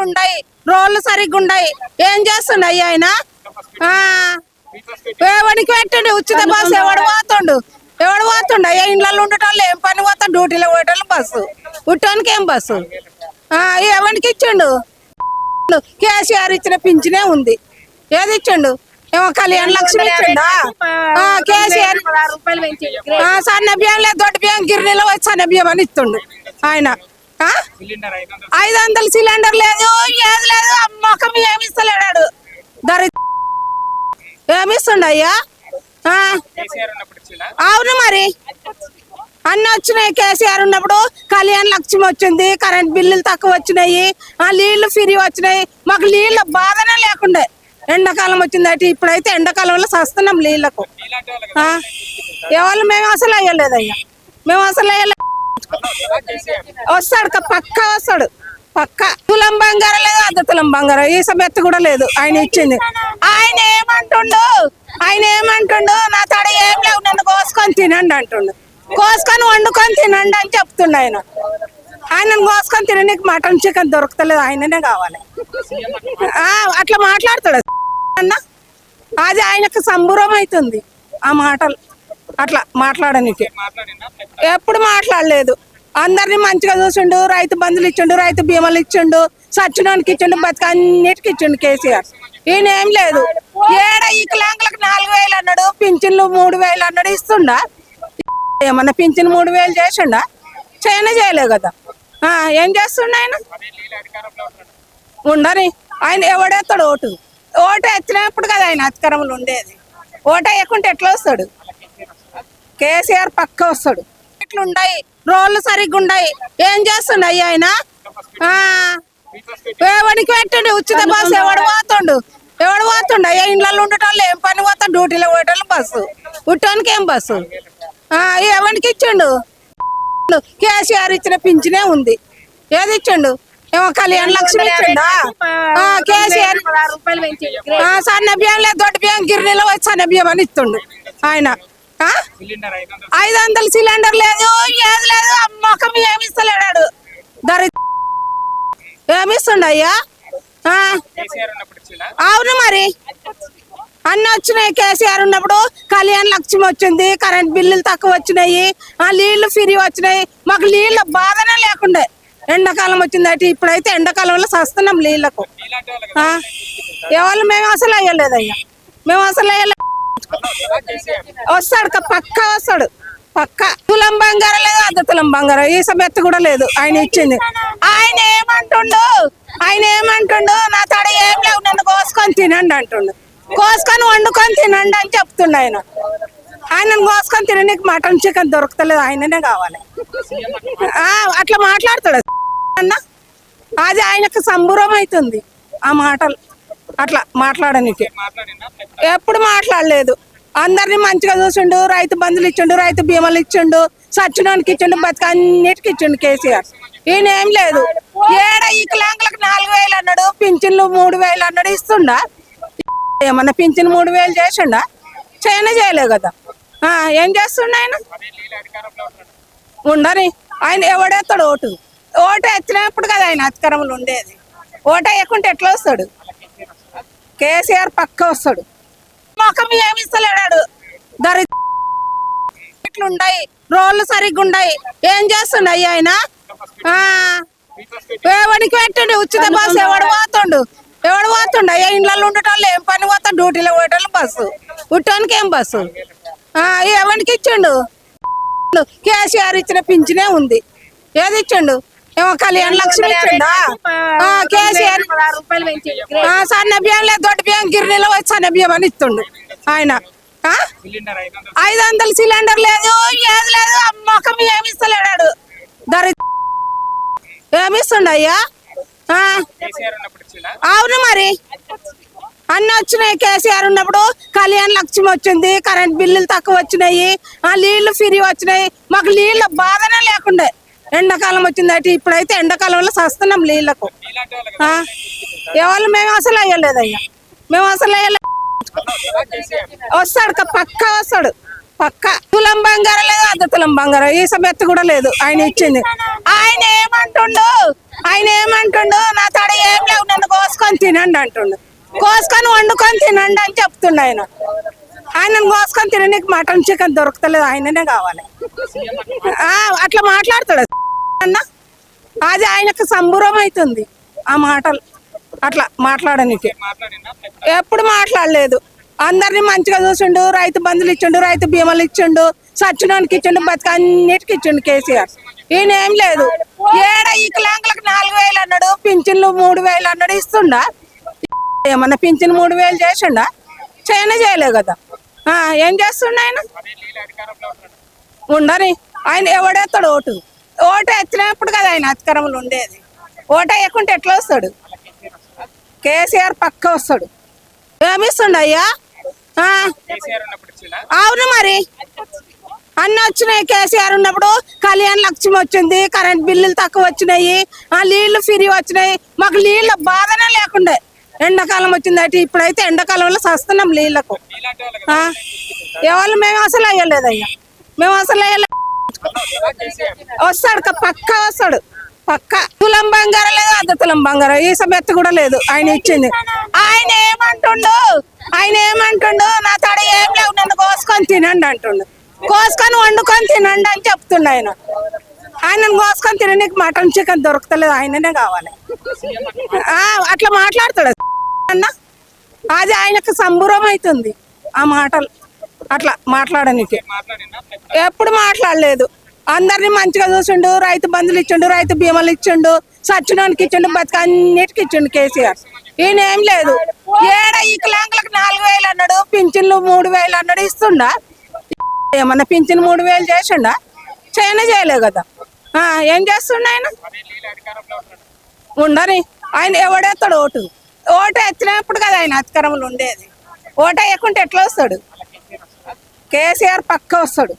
ఇట్లుండయి రోడ్లు సరిగ్గా ఉండయి ఏం చేస్తుండయి ఆయన ఎవరికి పెట్టండి ఉచిత బస్సు ఎవడు పోతుండు అయ్యా ఇండ్లలో ఉండటోళ్ళు ఏం పని పోతాం డ్యూటీలో పోయేటోళ్ళు బస్సు ఉట్టోనికి ఏం బస్సు ఎవరికి ఇచ్చిండు కేసీఆర్ ఇచ్చిన పింఛనే ఉంది ఏది ఇచ్చిండు ఏమో కళ్యాణ లక్ష్మి ఇచ్చిండా కేసీఆర్ సన్న బియ్యం లేదు దొడ్డు బియ్యం గిరినీలో వచ్చి సన్న బియ్యం అని ఇస్తుండు ఆయన 500 సిలిండర్ లేదు ఏది లేదు మొఖం ఏమి ఇస్తలేడాడు ఏమిస్తుండ అయ్యా అవును మరి అన్ని వచ్చినాయి కేసీఆర్ ఉన్నప్పుడు కళ్యాణ లక్ష్మి వచ్చింది కరెంట్ బిల్లులు తక్కువ వచ్చినాయి నీళ్లు ఫ్రీ వచ్చినాయి మాకు నీళ్ళ బాధనే లేకుండే ఎండాకాలం వచ్చింది అయితే ఇప్పుడైతే ఎండాకాలంలో సస్తున్నాం నీళ్లకు ఎవరు మేము అసలు అయ్యలేదు అయ్యా మేము అసలు అయ్యలేదు వస్తాడు పక్కా వస్తాడు పక్క తులం బంగారం లేదు అర్ధ తులం బంగారం ఈ సమెత్త కూడా లేదు ఆయన ఇచ్చింది ఆయన ఏమంటుండు నా తడ ఏం లేవు నన్ను కోసుకొని తినండి అంటుండు కోసుకొని వండుకొని తినండి అని చెప్తుండు ఆయనను కోసుకొని తినడానికి మటన్ చికెన్ దొరుకుతలేదు ఆయననే కావాలి అట్లా మాట్లాడతాడు అన్న అది ఆయనకు సంబురం అవుతుంది ఆ మాటలు అట్లా మాట్లాడడానికి ఎప్పుడు మాట్లాడలేదు అందరినీ మంచిగా చూసిండు రైతు బంధులు ఇచ్చిండు రైతు బీమాలు ఇచ్చిండు సచ్చినోనికి ఇచ్చిండు బతుక అన్నిటికి ఇచ్చిండు కేసీఆర్ ఈయన ఏం లేదు ఏడ వికలాంగులకు 4000 అన్నాడు పింఛన్లు 3000 అన్నాడు ఇస్తుండా ఏమన్నా పింఛన్ 3000 చేసిండా చేయలే కదా ఏం చేస్తుండ ఆయన ఉండని ఆయన ఎవడేస్తాడు ఓటు ఎత్తినప్పుడు కదా ఆయన అధికారంలో ఉండేది ఓటు వేయకుంటే ఎట్లా వస్తాడు కేసీఆర్ పక్క వస్తాడు ఇట్లుండయి రోడ్లు సరిగ్గా ఉండయి ఏం చేస్తుండయి ఆయన ఎవరికి పెట్టండి ఉచిత బస్సు ఎవడు పోతుండు అయ్యా ఇండ్లలో ఉండటోళ్ళు ఏం పని పోతాం డ్యూటీలో పోయేటోళ్ళు బస్సు ఉట్టోనికి ఏం బస్సు ఎవరికి ఇచ్చిండు కేసీఆర్ ఇచ్చిన పింఛనే ఉంది ఏది ఇచ్చిండు ఏమో కళ్యాణ లక్ష్మి ఇచ్చిండా కేసీఆర్ సన్న బియ్యం లేదు దొడ్డు బియ్యం గిరినీలో వచ్చి సన్న బియ్యం అని ఇస్తుండు ఆయన 500 సిలిండర్ లేదు ఏది లేదు మొఖం ఏమి ఇస్తలేడాడు ఏమిస్తుండ అయ్యా అవును మరి అన్ని వచ్చినాయి కేసీఆర్ ఉన్నప్పుడు కళ్యాణ లక్ష్మి వచ్చింది కరెంట్ బిల్లులు తక్కువ వచ్చినాయి నీళ్లు ఫ్రీ వచ్చినాయి మాకు నీళ్ళ బాధనే లేకుండే ఎండాకాలం వచ్చింది అయితే ఇప్పుడైతే ఎండాకాలంలో సస్తున్నాం నీళ్లకు ఎవరు మేము అసలు అయ్యలేదు అయ్యా మేము అసలు అయ్యలేదు వస్తాడు పక్కా వస్తాడు పక్క తులం బంగారం లేదు అర్ధ తులం బంగారం ఈ సమెత్త కూడా లేదు ఆయన ఇచ్చింది ఆయన ఏమంటుండు నా తడ ఏం లేవు నన్ను కోసుకొని తినండి అంటుండు కోసుకొని వండుకొని తినండి అని చెప్తుండు ఆయనను కోసుకొని తినడానికి మటన్ చికెన్ దొరుకుతలేదు ఆయననే కావాలి అట్లా మాట్లాడతాడు అన్న అది ఆయనకు సంబురం అవుతుంది ఆ మాటలు అట్లా మాట్లాడడానికి ఎప్పుడు మాట్లాడలేదు అందరినీ మంచిగా చూసిండు రైతు బంధులు ఇచ్చిండు రైతు బీమాలు ఇచ్చిండు సచ్చినోనికి ఇచ్చిండు బతుక అన్నిటికి ఇచ్చిండు కేసీఆర్ ఈయన ఏం లేదు ఏడ వికలాంగులకు 4000 అన్నాడు పింఛన్లు 3000 అన్నాడు ఇస్తుండా ఏమన్నా పింఛన్ 3000 చేసిండా చేయలే కదా ఏం చేస్తుండ ఆయన ఉండని ఆయన ఎవడేస్తాడు ఓటు ఎత్తినప్పుడు కదా ఆయన అధికారంలో ఉండేది ఓటు వేయకుంటే ఎట్లా వస్తాడు కేసీఆర్ పక్క వస్తాడు మొఖం ఏమి ఇస్తలేడాడు ఇట్లుండయి రోడ్లు సరిగ్గా ఉండయి ఏం చేస్తుండయి ఆయన ఎవరికి పెట్టండి ఉచిత బస్సు ఎవడు పోతుండు అయ్యా ఇండ్లలో ఉండటోళ్ళు ఏం పని పోతాం డ్యూటీలో పోయేటోళ్ళు బస్సు ఉట్టోనికి ఏం బస్సు ఎవరికి ఇచ్చిండు కేసీఆర్ ఇచ్చిన పింఛనే ఉంది ఏది ఇచ్చిండు ఏమో కళ్యాణ లక్ష్మి ఇచ్చిండా కేసీఆర్ సన్న బియ్యం లేదు దొడ్డు బియ్యం గిరినీలో వచ్చి సన్న బియ్యం అని ఇస్తుండు ఆయన 500 సిలిండర్ లేదు ఏది లేదు మొఖం ఏమి ఇస్తలేడాడు ఏమిస్తుండ అయ్యా అవును మరి అన్ని వచ్చినాయి కేసీఆర్ ఉన్నప్పుడు కళ్యాణ లక్ష్మి వచ్చింది కరెంట్ బిల్లులు తక్కువ వచ్చినాయి నీళ్లు ఫ్రీ వచ్చినాయి మాకు నీళ్ళ బాధనే లేకుండే ఎండాకాలం వచ్చింది అయితే ఇప్పుడైతే ఎండాకాలంలో సస్తున్నాం నీళ్లకు ఎవరు మేము అసలు అయ్యలేదు అయ్యా మేము అసలు అయ్యలేదు వస్తాడు పక్కా వస్తాడు పక్క తులం బంగారం లేదు అర్ధ తులం బంగారం ఈ సమెత్త కూడా లేదు ఆయన ఇచ్చింది ఆయన ఏమంటుండు నా తడ ఏం లేవు నన్ను కోసుకొని తినండి అంటుండు. కోసుకొని వండుకొని తినండి అని చెప్తుండు ఆయనను కోసుకొని తినడానికి మటన్ చికెన్ దొరుకుతలేదు, ఆయననే కావాలి. అట్లా మాట్లాడతాడు అన్న, అది ఆయనకు సంబురం అవుతుంది ఆ మాటలు. అట్లా మాట్లాడడానికి ఎప్పుడు మాట్లాడలేదు. అందరినీ మంచిగా చూసిండు, రైతు బంధులు ఇచ్చిండు, రైతు బీమాలు ఇచ్చిండు, సచ్చినానికి ఇచ్చిండు, బతుక అన్నిటికి ఇచ్చిండు కేసీఆర్. ఈయన ఏం లేదు. ఏడ వికలాంగులకు 4,000 అన్నాడు, పింఛన్లు 3,000 అన్నాడు. ఇస్తుండా? ఏమన్నా పింఛన్ 3,000 చేసిండా? చేయలేదు కదా. ఏం చేస్తుండ ఆయన? ఉండని ఆయన ఎవడేస్తాడు ఓటు వచ్చినప్పుడు కదా ఆయన అధికారంలో ఉండేది. ఓటు వేయకుంటే ఎట్లా వస్తాడు? కేసీఆర్ పక్క వస్తాడు. ఏమిస్తుండ అయ్యా? అవును మరి అన్నీ వచ్చినాయి. కేసీఆర్ ఉన్నప్పుడు కళ్యాణ లక్ష్మి వచ్చింది, కరెంట్ బిల్లులు తక్కువ వచ్చినాయి, నీళ్లు ఫ్రీ వచ్చినాయి. మాకు నీళ్ళ బాధనే లేకుండే. ఎండాకాలం వచ్చింది అయితే ఇప్పుడైతే ఎండాకాలంలో సస్తున్నాం నీళ్లకు. ఎవరు మేము అసలు అయ్యలేదు అయ్యా, మేము అసలు అయ్యలేదు. వస్తాడు పక్క వస్తాడు, పక్క. తులం బంగారం లేదు, అర్ధ తులం బంగారం, ఈ సమెత్త కూడా లేదు ఆయన ఇచ్చింది. ఆయన ఏమంటుండు నా తడ ఏం లేవు నన్ను కోసుకొని తినండి అంటుండు. కోసుకొని వండుకొని తినండి అని చెప్తుండు ఆయనను కోసుకొని తినడానికి మటన్ చికెన్ దొరుకుతలేదు, ఆయననే కావాలి. అట్లా మాట్లాడతాడు అన్న, అది ఆయనకు సంబురం అవుతుంది ఆ మాటలు. అట్లా మాట్లాడడానికి ఎప్పుడు మాట్లాడలేదు. అందరినీ మంచిగా చూసిండు, రైతు బంధులు ఇచ్చిండు, రైతు బీమాలు ఇచ్చిండు, సచ్చినానికి ఇచ్చిండు, బతుక అన్నిటికి ఇచ్చిండు కేసీఆర్. ఈయన ఏం లేదు. ఏడ వికలాంగులకు 4,000 అన్నాడు, పింఛన్లు 3,000 అన్నాడు. ఇస్తుండా? ఏమన్నా పింఛన్ 3,000 చేసిండా? చేయలేదు కదా. ఏం చేస్తుండ ఆయన? ఉండని ఆయన ఎవడేస్తాడు ఓటు వచ్చినప్పుడు కదా ఆయన అధికారంలో ఉండేది. ఓటు వేయకుంటే ఎట్లా వస్తాడు? కేసీఆర్ పక్క వస్తాడు.